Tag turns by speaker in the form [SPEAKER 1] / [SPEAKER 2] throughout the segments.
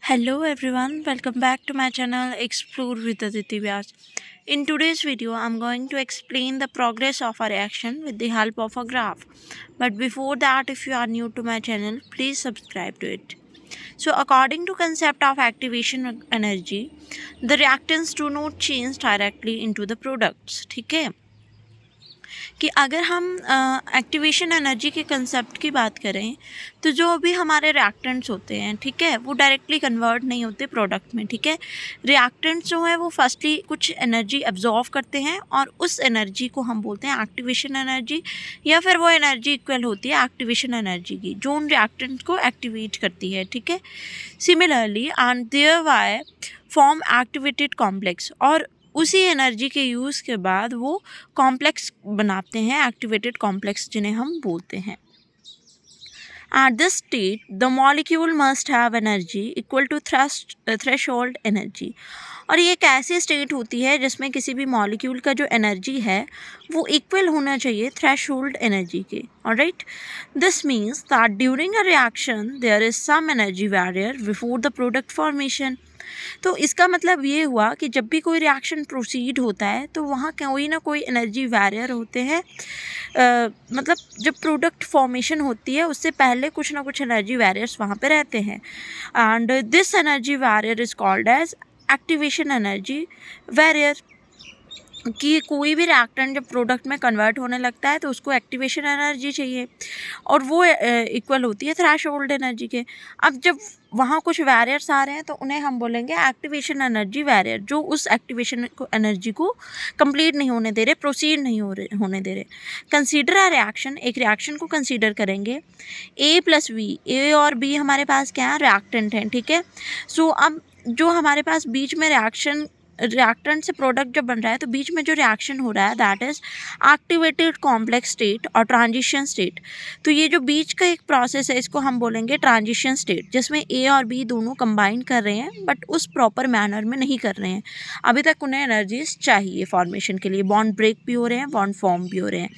[SPEAKER 1] Hello everyone, welcome back to my channel Explore with Aditi Vyas. In today's video, I'm going to explain the progress of a reaction with the help of a graph. But before that, if you are new to my channel, please subscribe to it. So according to concept of activation energy, the reactants do not change directly into the products. ठीक है कि अगर हम activation energy के concept की बात करें तो जो अभी हमारे रिएक्टेंट्स होते हैं, ठीक है, वो डायरेक्टली कन्वर्ट नहीं होते प्रोडक्ट में. ठीक है, रिएक्टेंट्स जो है वो फर्स्टली कुछ एनर्जी एब्जॉर्व करते हैं और उस एनर्जी को हम बोलते हैं एक्टिवेशन एनर्जी, या फिर वो एनर्जी इक्वल होती है एक्टिवेशन एनर्जी की जो उन रिएक्टेंट को एक्टिवेट करती है. ठीक है, similarly and thereby form activated complex, और उसी एनर्जी के यूज़ के बाद वो कॉम्प्लेक्स बनाते हैं, एक्टिवेटेड कॉम्प्लेक्स जिन्हें हम बोलते हैं. At this state, the molecule must have energy equal to threshold energy. और ये एक ऐसी स्टेट होती है जिसमें किसी भी मॉलिक्यूल का जो एनर्जी है वो इक्वल होना चाहिए थ्रेशोल्ड एनर्जी के. Alright, this means that during a reaction there is some energy barrier before the product formation. तो इसका मतलब ये हुआ कि जब भी कोई रिएक्शन प्रोसीड होता है तो वहाँ कोई ना कोई एनर्जी बैरियर होते हैं. मतलब जब प्रोडक्ट फॉर्मेशन होती है उससे पहले कुछ ना कुछ एनर्जी बैरियर्स वहाँ पे रहते हैं, and this energy barrier is called as activation energy barrier. कि कोई भी रिएक्टेंट जब प्रोडक्ट में कन्वर्ट होने लगता है तो उसको एक्टिवेशन एनर्जी चाहिए और वो इक्वल होती है थ्रेशोल्ड एनर्जी के. अब जब वहाँ कुछ बैरियर्स आ रहे हैं तो उन्हें हम बोलेंगे एक्टिवेशन एनर्जी बैरियर, जो उस एक्टिवेशन को एनर्जी को कंप्लीट नहीं होने दे रहे, प्रोसीड नहीं होने दे रहे. कंसीडर अ रिएक्शन, एक रिएक्शन को कंसीडर करेंगे. ए प्लस बी, ए और बी हमारे पास क्या है, रिएक्टेंट हैं. ठीक है, सो अब जो हमारे पास बीच में रिएक्टेंट से प्रोडक्ट जब बन रहा है तो बीच में जो रिएक्शन हो रहा है that is activated complex state और ट्रांजिशन स्टेट. तो ये जो बीच का एक प्रोसेस है इसको हम बोलेंगे ट्रांजिशन स्टेट, जिसमें ए और बी दोनों कंबाइन कर रहे हैं बट उस प्रॉपर मैनर में नहीं कर रहे हैं. अभी तक उन्हें एनर्जीज चाहिए फॉर्मेशन के लिए, बॉन्ड ब्रेक भी हो रहे हैं, बॉन्ड फॉर्म भी हो रहे हैं.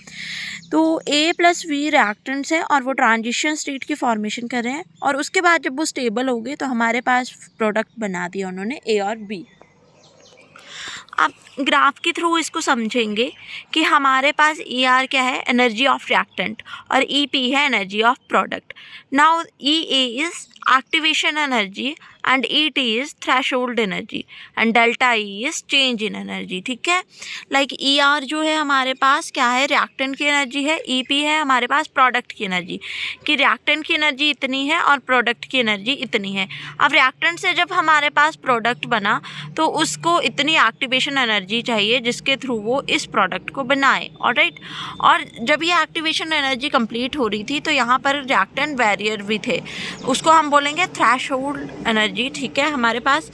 [SPEAKER 1] तो ए प्लस बी रिएक्टेंट्स है और वो ट्रांजिशन स्टेट की फॉर्मेशन कर रहे हैं, और उसके बाद जब वो स्टेबल हो गए तो हमारे पास प्रोडक्ट बना दिया उन्होंने ए और बी. आप ग्राफ के थ्रू इसको समझेंगे कि हमारे पास ई आर क्या है, एनर्जी ऑफ रिएक्टेंट, और ई पी है energy of product. Now E A is activation energy and E T is threshold energy and delta E is change in energy. ठीक है, लाइक ई आर जो है हमारे पास क्या है, रिएक्टेंट की एनर्जी है, ई पी है हमारे पास प्रोडक्ट की एनर्जी, कि रिएक्टेंट की एनर्जी इतनी है और प्रोडक्ट की एनर्जी इतनी है. अब रिएक्टेंट से जब हमारे पास प्रोडक्ट बना तो उसको इतनी एक्टिवेशन एनर्जी चाहिए जिसके थ्रू वो इस प्रोडक्ट को बनाए. ऑलराइट, और जब ये एक्टिवेशन एनर्जी कंप्लीट हो रही थी तो यहाँ पर रिएक्टेंट बैरियर भी थे, उसको हम बोलेंगे थ्रेशोल्ड एनर्जी. ठीक है, हमारे पास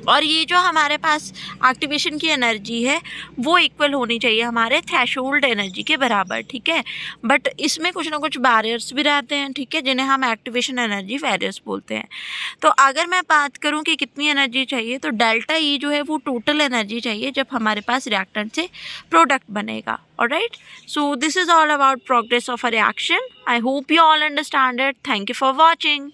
[SPEAKER 1] और ये जो हमारे पास एक्टिवेशन की एनर्जी है वो इक्वल होनी चाहिए हमारे थ्रेशोल्ड एनर्जी के बराबर. ठीक है, बट इसमें कुछ ना कुछ बैरियर्स भी रहते हैं, ठीक है, जिन्हें हम एक्टिवेशन एनर्जी बैरियर्स बोलते हैं. तो अगर मैं बात करूं कि कितनी एनर्जी चाहिए तो डेल्टा ई जो है वो टोटल एनर्जी चाहिए जब हमारे पास रिएक्टेंट से प्रोडक्ट बनेगा. Alright, so this is all about progress of a reaction. I hope you all understand it. Thank you for watching.